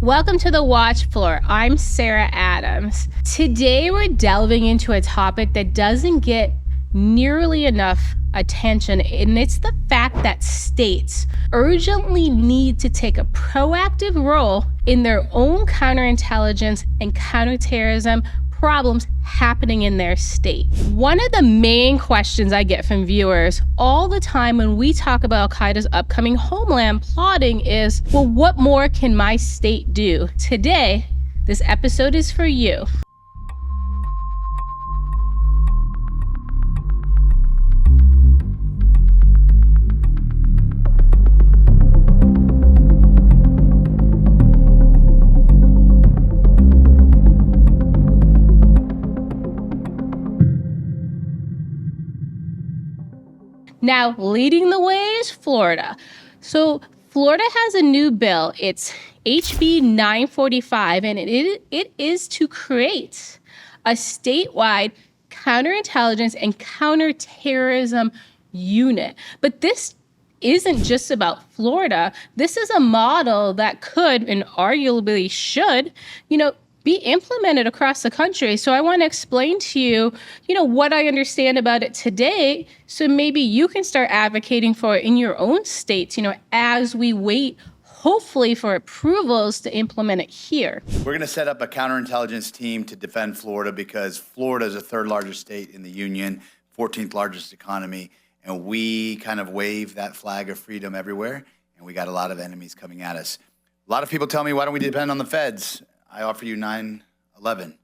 Welcome to the Watch Floor. I'm Sarah Adams. Today we're delving into a topic that doesn't get nearly enough attention, and it's the fact that states urgently need to take a proactive role in their own counterintelligence and counterterrorism problems happening in their state. One of the main questions I get from viewers all the time when we talk about Al-Qaeda's upcoming homeland plotting is, well, what more can my state do? Today, this episode is for you. Now, leading the way is Florida. So Florida has a new bill. It's HB 945, and it is to create a statewide counterintelligence and counterterrorism unit. But this isn't just about Florida. This is a model that could and arguably should, be implemented across the country. So I want to explain to you, what I understand about it today, so maybe you can start advocating for it in your own states, as we wait, hopefully, for approvals to implement it here. We're going to set up a counterintelligence team to defend Florida because Florida is the third largest state in the union, 14th largest economy, and we kind of wave that flag of freedom everywhere, and we got a lot of enemies coming at us. A lot of people tell me, why don't we depend on the feds? I offer you 9/11.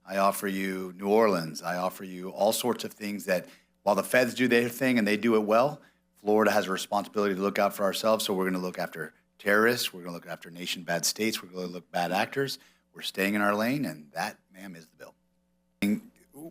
I offer you New Orleans. I offer you all sorts of things that, while the feds do their thing and they do it well, Florida has a responsibility to look out for ourselves. So we're going to look after terrorists. We're going to look after nation bad states. We're going to look bad actors. We're staying in our lane, and that, ma'am, is the bill.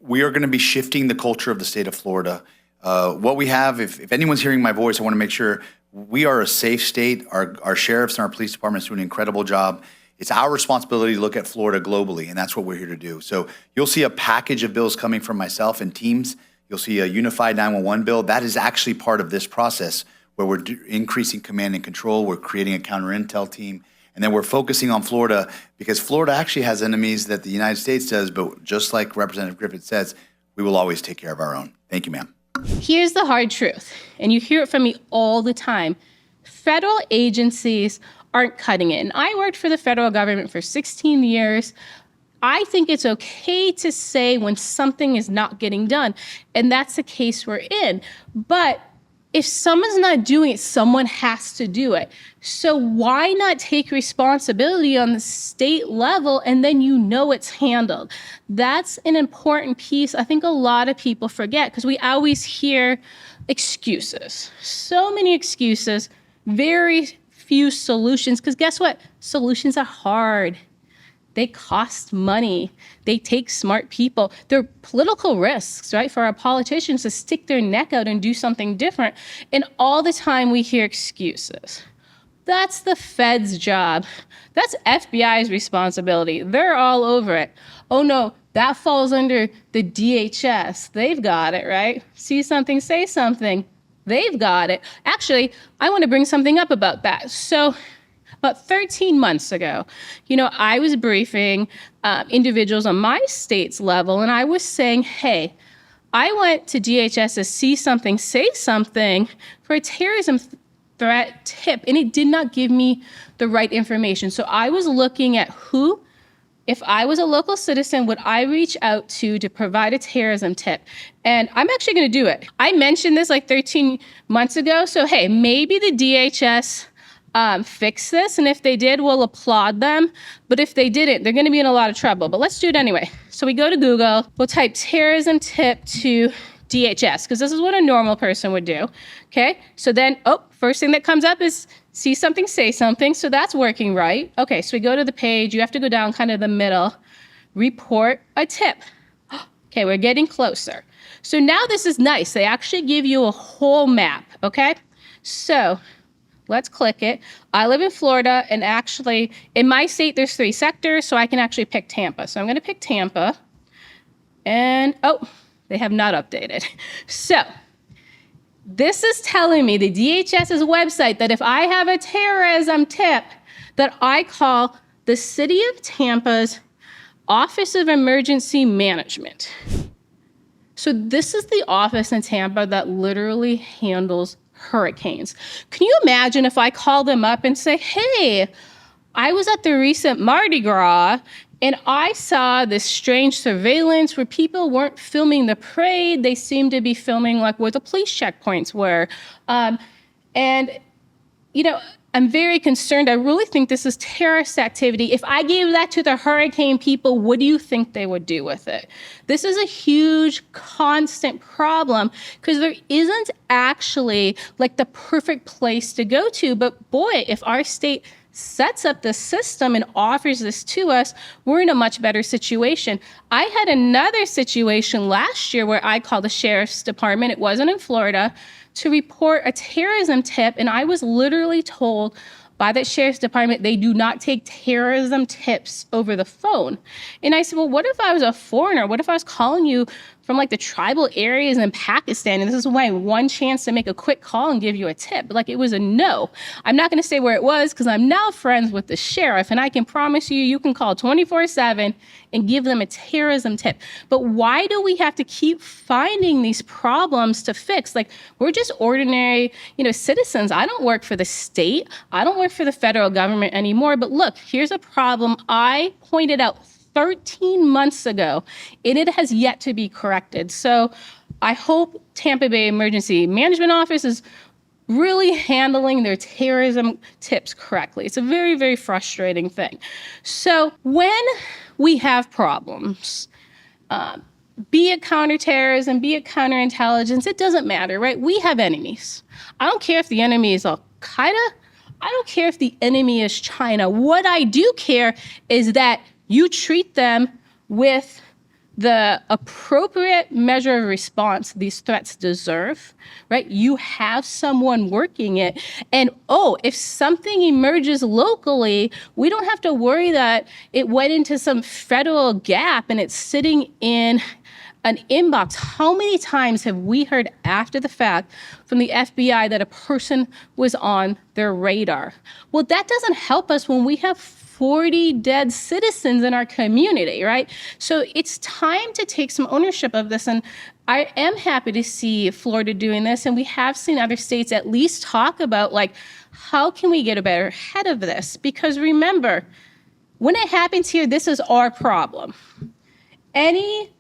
We are going to be shifting the culture of the state of Florida. What we have, if anyone's hearing my voice, I want to make sure we are a safe state. Our sheriffs and our police departments do an incredible job. It's our responsibility to look at Florida globally, and that's what we're here to do. So you'll see a package of bills coming from myself and teams. You'll see a unified 911 bill. That is actually part of this process where we're increasing command and control. We're creating a counter-intel team. And then we're focusing on Florida because Florida actually has enemies that the United States does, but just like Representative Griffith says, we will always take care of our own. Thank you, ma'am. Here's the hard truth, and you hear it from me all the time. Federal agencies aren't cutting it. And I worked for the federal government for 16 years. I think it's okay to say when something is not getting done, and that's the case we're in. But if someone's not doing it, someone has to do it. So why not take responsibility on the state level and then it's handled? That's an important piece I think a lot of people forget because we always hear excuses. So many excuses, very few solutions, because guess what? Solutions are hard. They cost money. They take smart people. They're political risks, right? For our politicians to stick their neck out and do something different. And all the time we hear excuses. That's the Fed's job. That's FBI's responsibility. They're all over it. Oh no, that falls under the DHS. They've got it, right? See something, say something. They've got it. Actually, I want to bring something up about that. So about 13 months ago, I was briefing individuals on my state's level, and I was saying, hey, I went to DHS to see something, say something for a terrorism threat tip, and it did not give me the right information. So I was looking at who, if I was a local citizen, would I reach out to provide a terrorism tip? And I'm actually going to do it. I mentioned this like 13 months ago. So, hey, maybe the DHS fixed this. And if they did, we'll applaud them. But if they didn't, they're going to be in a lot of trouble. But let's do it anyway. So we go to Google. We'll type terrorism tip to DHS, because this is what a normal person would do. Okay. So then, first thing that comes up is see something, say something. So that's working right. Okay, so we go to the page. You have to go down kind of the middle. Report a tip. Okay, we're getting closer. So now this is nice. They actually give you a whole map, okay? So let's click it. I live in Florida, and actually in my state, there's 3 sectors, so I can actually pick Tampa. So I'm going to pick Tampa. And, they have not updated. So this is telling me, the DHS's website, that if I have a terrorism tip, that I call the City of Tampa's Office of Emergency Management. So this is the office in Tampa that literally handles hurricanes. Can you imagine if I call them up and say, hey, I was at the recent Mardi Gras and I saw this strange surveillance where people weren't filming the parade. They seemed to be filming like where the police checkpoints were. And, you know, I'm very concerned. I really think this is terrorist activity. If I gave that to the hurricane people, what do you think they would do with it? This is a huge, constant problem because there isn't actually like the perfect place to go to. But boy, if our state sets up the system and offers this to us, we're in a much better situation. I had another situation last year where I called the sheriff's department. It wasn't in Florida, to report a terrorism tip, and I was literally told by the sheriff's department they do not take terrorism tips over the phone. And I said, well, what if I was a foreigner? What if I was calling you from like the tribal areas in Pakistan, and this is my one chance to make a quick call and give you a tip? But like, it was a no. I'm not going to say where it was because I'm now friends with the sheriff, and I can promise you, you can call 24/7 and give them a terrorism tip. But why do we have to keep finding these problems to fix? Like, we're just ordinary, citizens. I don't work for the state. I don't work for the federal government anymore. But look, here's a problem I pointed out 13 months ago, and it has yet to be corrected. So I hope Tampa Bay Emergency Management Office is really handling their terrorism tips correctly. It's a very, very frustrating thing. So when we have problems, be it counterterrorism, be it counterintelligence, it doesn't matter, right? We have enemies. I don't care if the enemy is Al-Qaeda. I don't care if the enemy is China. What I do care is that you treat them with the appropriate measure of response these threats deserve, right? You have someone working it. And if something emerges locally, we don't have to worry that it went into some federal gap and it's sitting in an inbox. How many times have we heard after the fact from the FBI that a person was on their radar? Well, that doesn't help us when we have 40 dead citizens in our community, right? So it's time to take some ownership of this. And I am happy to see Florida doing this. And we have seen other states at least talk about, like, how can we get a better head of this? Because remember, when it happens here, this is our problem. Any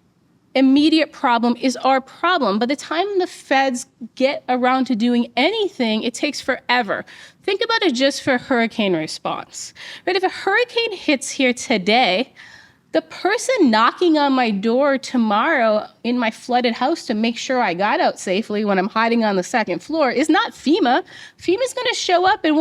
immediate problem is our problem. By the time the feds get around to doing anything, it takes forever. Think about it just for hurricane response. Right? If a hurricane hits here today, the person knocking on my door tomorrow in my flooded house to make sure I got out safely when I'm hiding on the second floor is not FEMA. FEMA's going to show up in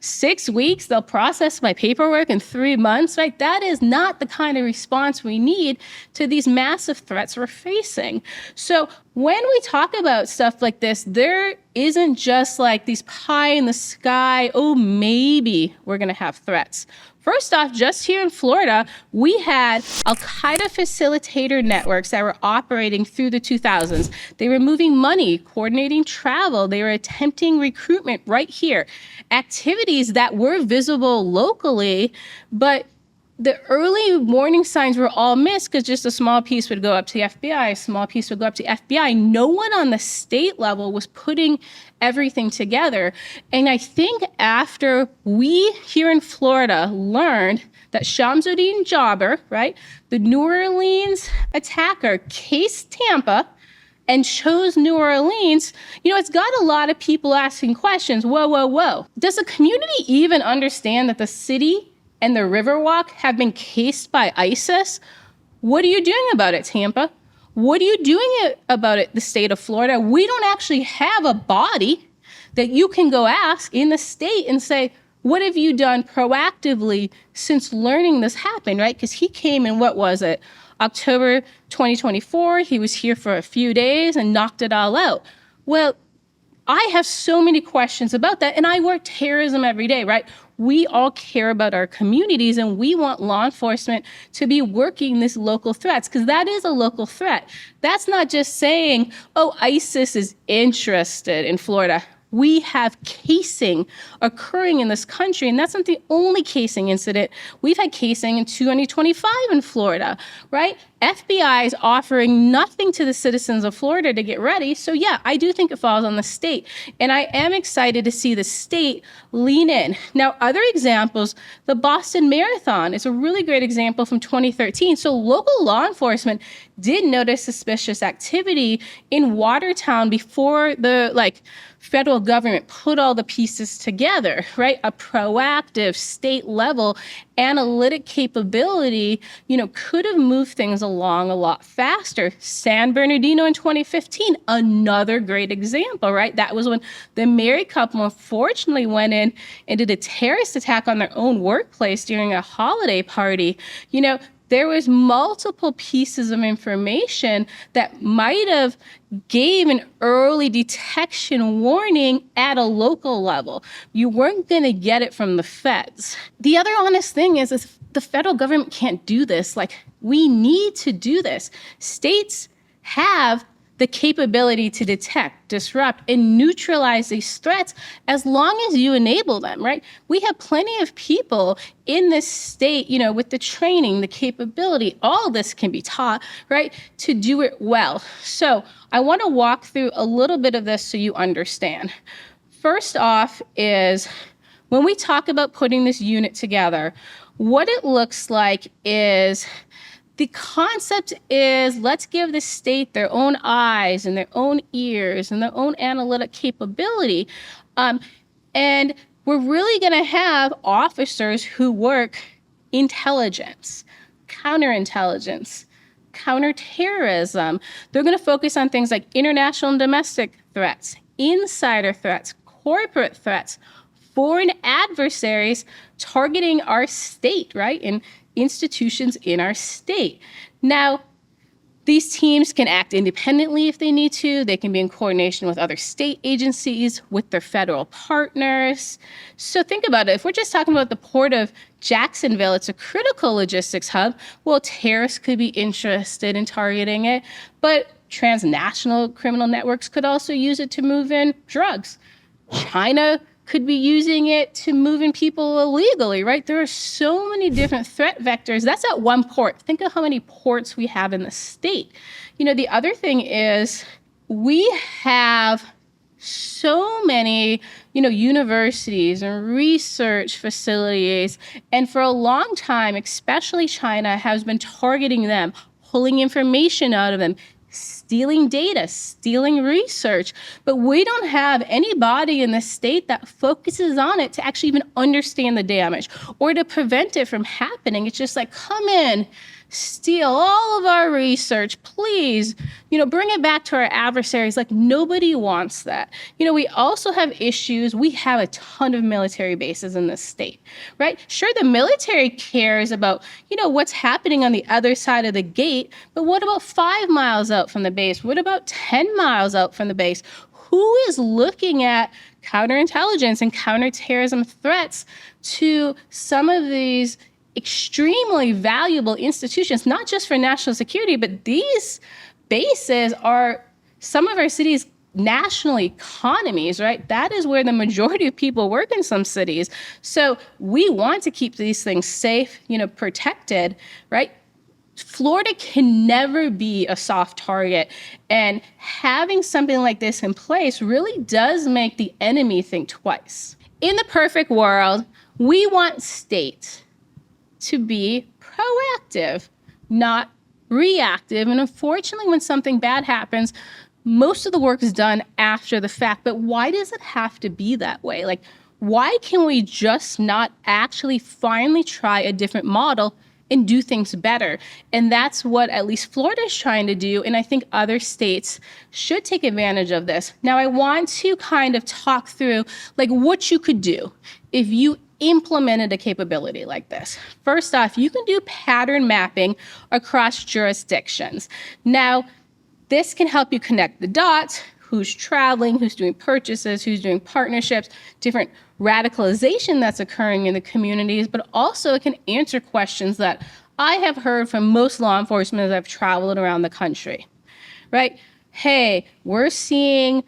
6 weeks? They'll process my paperwork in 3 months, right? That is not the kind of response we need to these massive threats we're facing. So when we talk about stuff like this, there isn't just like these pie in the sky, maybe we're going to have threats. First off, just here in Florida, we had Al-Qaeda facilitator networks that were operating through the 2000s. They were moving money, coordinating travel. They were attempting recruitment right here. Activities that were visible locally, but the early warning signs were all missed because just a small piece would go up to the FBI, a small piece would go up to the FBI. No one on the state level was putting everything together. And I think after we here in Florida learned that Shamsuddin Jabbar, right, the New Orleans attacker, cased Tampa and chose New Orleans, it's got a lot of people asking questions. Whoa. Does the community even understand that the city and the Riverwalk have been cased by ISIS? What are you doing about it, Tampa? What are you doing about it, the state of Florida? We don't actually have a body that you can go ask in the state and say, what have you done proactively since learning this happened, right? Because he came in, October 2024. He was here for a few days and knocked it all out. Well, I have so many questions about that, and I work terrorism every day, right? We all care about our communities, and we want law enforcement to be working these local threats, because that is a local threat. That's not just saying, ISIS is interested in Florida. We have casing occurring in this country, and that's not the only casing incident. We've had casing in 2025 in Florida, right? FBI is offering nothing to the citizens of Florida to get ready. So yeah, I do think it falls on the state. And I am excited to see the state lean in. Now, other examples, the Boston Marathon is a really great example from 2013. So local law enforcement did notice suspicious activity in Watertown before the federal government put all the pieces together, right? A proactive state level analytic capability, could have moved things along a lot faster. San Bernardino in 2015, another great example, right? That was when the married couple unfortunately went in and did a terrorist attack on their own workplace during a holiday party. There was multiple pieces of information that might have gave an early detection warning at a local level. You weren't going to get it from the feds. The other honest thing is the federal government can't do this. We need to do this. States have the capability to detect, disrupt, and neutralize these threats as long as you enable them, right? We have plenty of people in this state, with the training, the capability, all this can be taught, right, to do it well. So I want to walk through a little bit of this so you understand. First off is when we talk about putting this unit together, what it looks like is the concept is let's give the state their own eyes and their own ears and their own analytic capability. And we're really going to have officers who work intelligence, counterintelligence, counterterrorism. They're going to focus on things like international and domestic threats, insider threats, corporate threats, foreign adversaries targeting our state, right? And institutions in our state. Now, these teams can act independently if they need to. They can be in coordination with other state agencies, with their federal partners. So think about it. If we're just talking about the port of Jacksonville, it's a critical logistics hub. Well, terrorists could be interested in targeting it, but transnational criminal networks could also use it to move in drugs. China could be using it to move in people illegally, right? There are so many different threat vectors. That's at one port. Think of how many ports we have in the state. The other thing is we have so many, universities and research facilities. And for a long time, especially China has been targeting them, pulling information out of them, stealing data, stealing research, but we don't have anybody in the state that focuses on it to actually even understand the damage or to prevent it from happening. It's just come in, steal all of our research, please, bring it back to our adversaries. Nobody wants that. We also have issues. We have a ton of military bases in this state, right? Sure, the military cares about, what's happening on the other side of the gate, but what about 5 miles out from the base? What about 10 miles out from the base? Who is looking at counterintelligence and counterterrorism threats to some of these extremely valuable institutions, not just for national security, but these bases are some of our cities' national economies, right? That is where the majority of people work in some cities. So we want to keep these things safe, protected, right? Florida can never be a soft target. And having something like this in place really does make the enemy think twice. In the perfect world, we want states to be proactive, not reactive. And unfortunately, when something bad happens, most of the work is done after the fact. But why does it have to be that way? Why can we just not actually finally try a different model and do things better? And that's what at least Florida is trying to do. And I think other states should take advantage of this. Now, I want to kind of talk through what you could do if you implemented a capability like this. First off, you can do pattern mapping across jurisdictions. Now, this can help you connect the dots, who's traveling, who's doing purchases, who's doing partnerships, different radicalization that's occurring in the communities, but also it can answer questions that I have heard from most law enforcement as I've traveled around the country, right? Hey, we're seeing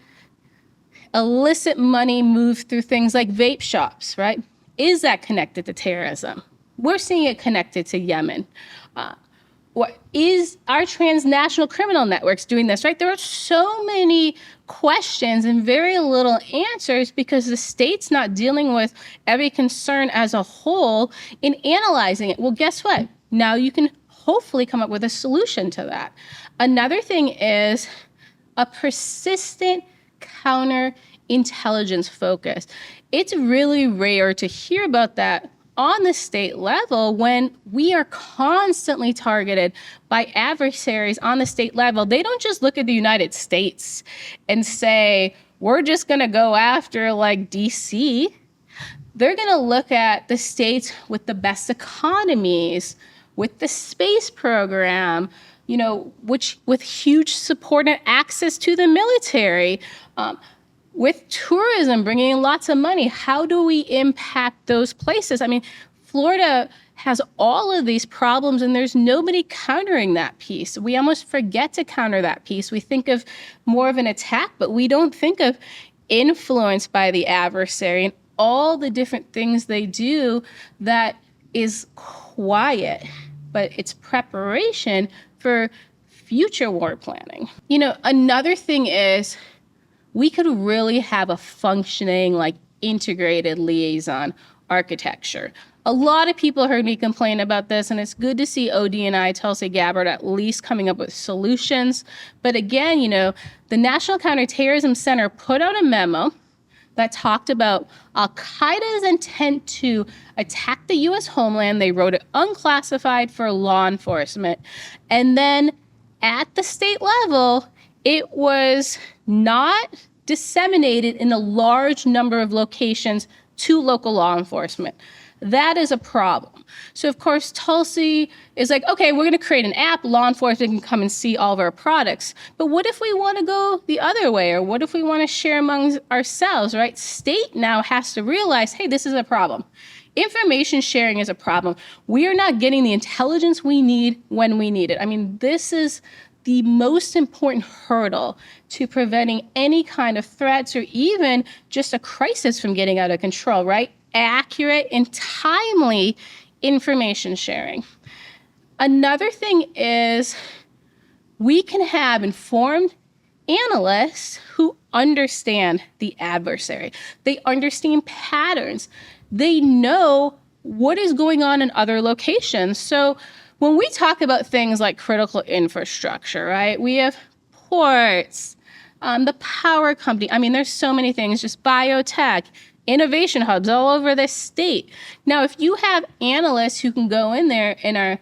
illicit money move through things like vape shops, right? Is that connected to terrorism? We're seeing it connected to Yemen. What is our transnational criminal networks doing this, right? There are so many questions and very little answers because the state's not dealing with every concern as a whole in analyzing it. Well, guess what? Now you can hopefully come up with a solution to that. Another thing is a persistent counterintelligence focus. It's really rare to hear about that on the state level when we are constantly targeted by adversaries on the state level. They don't just look at the United States and say, we're just going to go after like DC. They're going to look at the states with the best economies, with the space program, which with huge support and access to the military, with tourism bringing in lots of money. How do we impact those places? I mean, Florida has all of these problems and there's nobody countering that piece. We almost forget to counter that piece. We think of more of an attack, but we don't think of influence by the adversary and all the different things they do that is quiet, but it's preparation for future war planning. Another thing is we could really have a functioning, integrated liaison architecture. A lot of people heard me complain about this, and it's good to see ODNI, Tulsi Gabbard, at least coming up with solutions. But again, the National Counterterrorism Center put out a memo that talked about Al-Qaeda's intent to attack the U.S. homeland. They wrote it unclassified for law enforcement. And then at the state level, it was not disseminated in a large number of locations to local law enforcement. That is a problem. So, of course, Tulsi is like, okay, we're going to create an app. Law enforcement can come and see all of our products. But what if we want to go the other way? Or what if we want to share among ourselves, right? State now has to realize, hey, this is a problem. Information sharing is a problem. We are not getting the intelligence we need when we need it. I mean, this is the most important hurdle to preventing any kind of threats or even just a crisis from getting out of control, right? Accurate and timely information sharing. Another thing is we can have informed analysts who understand the adversary. They understand patterns. They know what is going on in other locations. So when we talk about things like critical infrastructure, right, we have ports, the power company. I mean, there's so many things, just biotech, innovation hubs all over the state. Now, if you have analysts who can go in there and are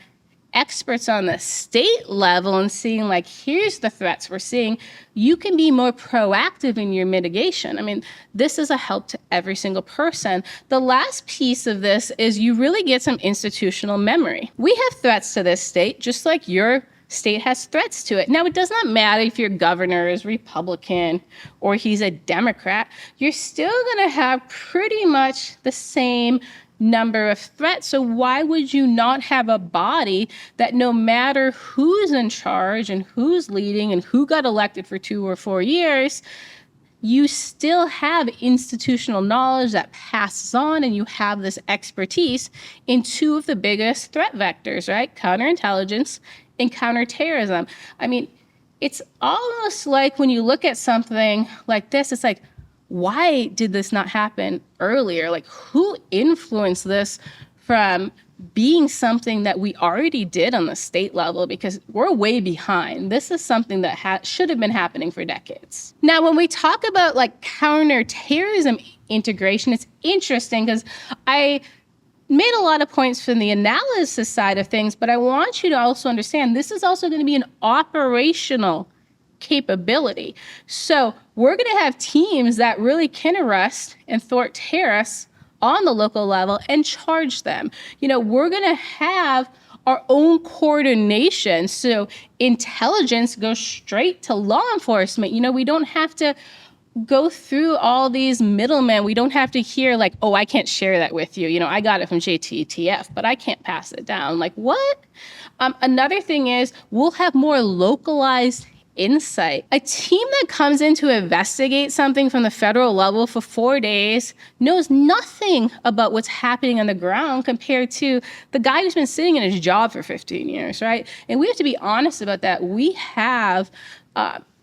experts on the state level and seeing here's the threats we're seeing, you can be more proactive in your mitigation. I mean, this is a help to every single person. The last piece of this is you really get some institutional memory. We have threats to this state, just like your state has threats to it. Now, it does not matter if your governor is Republican or he's a Democrat. You're still going to have pretty much the same number of threats. So why would you not have a body that no matter who's in charge and who's leading and who got elected for 2 or 4 years, you still have institutional knowledge that passes on and you have this expertise in 2 of the biggest threat vectors, right? Counterintelligence and counterterrorism. I mean, it's almost like when you look at something like this, it's like, why did this not happen earlier? Who influenced this from being something that we already did on the state level? Because we're way behind. This is something that should have been happening for decades. Now, when we talk about counterterrorism integration, it's interesting because I made a lot of points from the analysis side of things, but I want you to also understand this is also going to be an operational capability. So we're going to have teams that really can arrest and thwart terrorists on the local level and charge them. We're going to have our own coordination. So intelligence goes straight to law enforcement. We don't have to go through all these middlemen. We don't have to hear oh, I can't share that with you. I got it from JTTF, but I can't pass it down. What? Another thing is we'll have more localized insight. A team that comes in to investigate something from the federal level for 4 days knows nothing about what's happening on the ground compared to the guy who's been sitting in his job for 15 years, right? And we have to be honest about that. We have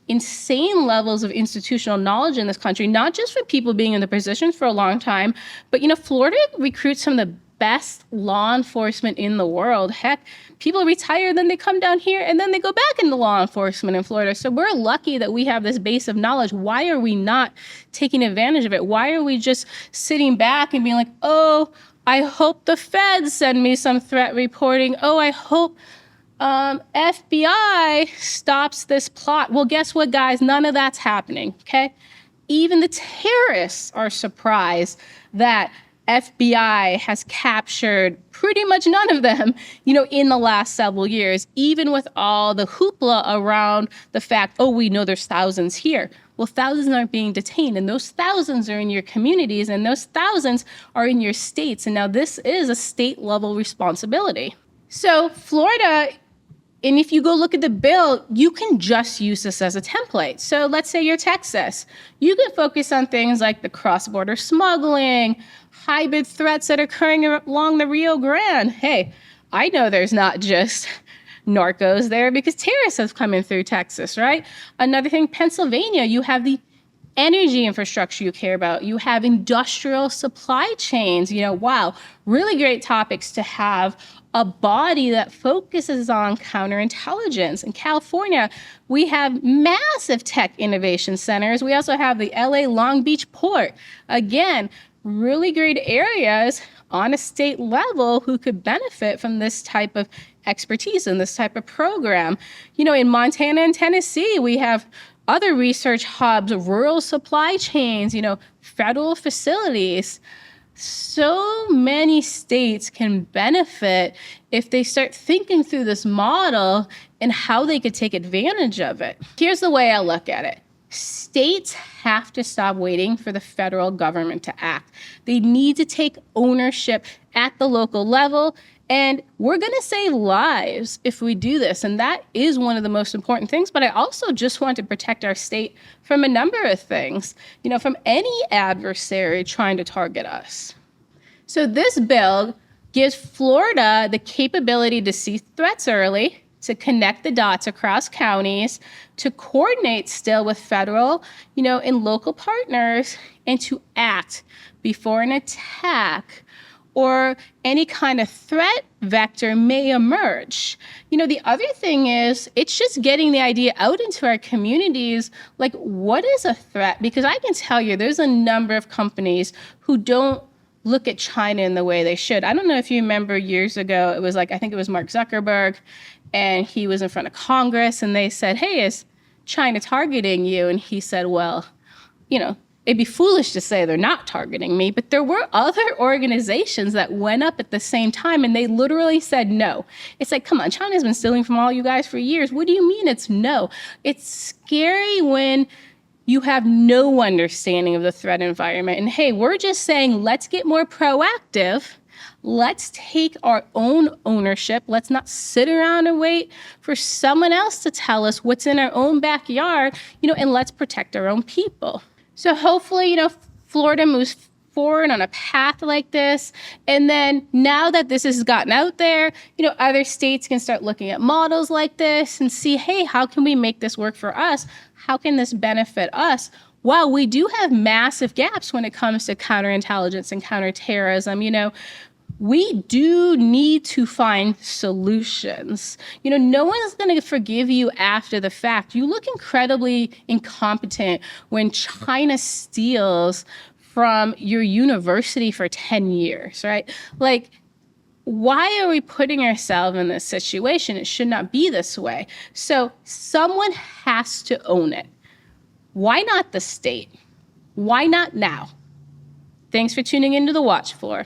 insane levels of institutional knowledge in this country, not just for people being in the position for a long time, but, Florida recruits some of the best law enforcement in the world. Heck, people retire, then they come down here, and then they go back into law enforcement in Florida. So we're lucky that we have this base of knowledge. Why are we not taking advantage of it? Why are we just sitting back and being like, oh, I hope the feds send me some threat reporting. Oh, I hope FBI stops this plot. Well, guess what, guys? None of that's happening, okay? Even the terrorists are surprised that FBI has captured pretty much none of them, in the last several years, even with all the hoopla around the fact, oh, we know there's thousands here. Well, thousands aren't being detained, and those thousands are in your communities, and those thousands are in your states. And now this is a state-level responsibility. So Florida, and if you go look at the bill, you can just use this as a template. So let's say you're Texas. You can focus on things like the cross-border smuggling, hybrid threats that are occurring along the Rio Grande. Hey, I know there's not just narcos there because terrorists have come in through Texas, right? Another thing, Pennsylvania, you have the energy infrastructure you care about. You have industrial supply chains. Wow, really great topics to have a body that focuses on counterintelligence. In California, we have massive tech innovation centers. We also have the LA Long Beach port. Again, really great areas on a state level who could benefit from this type of expertise and this type of program. In Montana and Tennessee, we have other research hubs, rural supply chains, federal facilities. So many states can benefit if they start thinking through this model and how they could take advantage of it. Here's the way I look at it. States have to stop waiting for the federal government to act. They need to take ownership at the local level, and we're going to save lives if we do this. And that is one of the most important things. But I also just want to protect our state from a number of things, from any adversary trying to target us. So this bill gives Florida the capability to see threats early, to connect the dots across counties, to coordinate still with federal, and local partners, and to act before an attack or any kind of threat vector may emerge. The other thing is, it's just getting the idea out into our communities, like, what is a threat? Because I can tell you, there's a number of companies who don't look at China in the way they should. I don't know if you remember years ago, it was I think it was Mark Zuckerberg, and he was in front of Congress, and they said, hey, is China targeting you? And he said, well, it'd be foolish to say they're not targeting me, but there were other organizations that went up at the same time, and they literally said no. It's like, come on, China's been stealing from all you guys for years. What do you mean it's no? It's scary when you have no understanding of the threat environment. And hey, we're just saying, let's get more proactive. Let's take our own ownership. Let's not sit around and wait for someone else to tell us what's in our own backyard, and let's protect our own people. So hopefully, Florida moves forward on a path like this. And then now that this has gotten out there, other states can start looking at models like this and see, hey, how can we make this work for us? How can this benefit us? While we do have massive gaps when it comes to counterintelligence and counterterrorism, we do need to find solutions. No one's going to forgive you after the fact. You look incredibly incompetent when China steals from your university for 10 years, right? Like, why are we putting ourselves in this situation? It should not be this way. So someone has to own it. Why not the state? Why not now? Thanks for tuning into The Watch Floor.